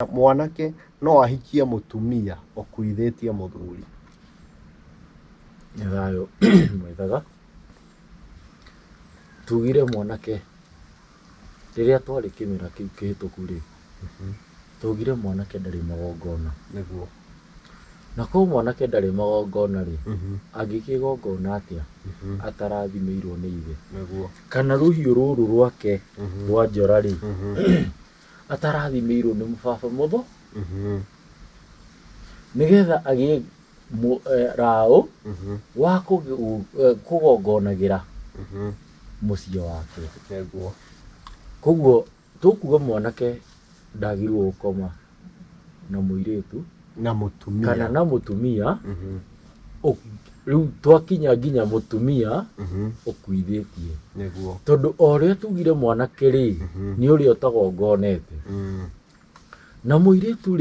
mwanake no ahikie mutumia okuithitie muthuri. Nyayo mwethaga tugire mwanake riria twari kimera kiu kihituku ri tugire mwanake ndari magongona Niguo na ko mwanake ndari magongona ri angikigongona atia atarathimirwo ni ithe niguo kana ruhiu ruru rwake rwa njora ri atarathimirwo ni mubaba mutho nigetha agie rao wa kugongonagira muciĩ wake. Niguo Koguo tukuga mwanake ndagirwo gukoma na muiritu na mutumia kana na mutumia riu twakinya nginya mutumia ukuithitie niguo tondu oria tugire mwanake ri ni uria utagongonete na muiritu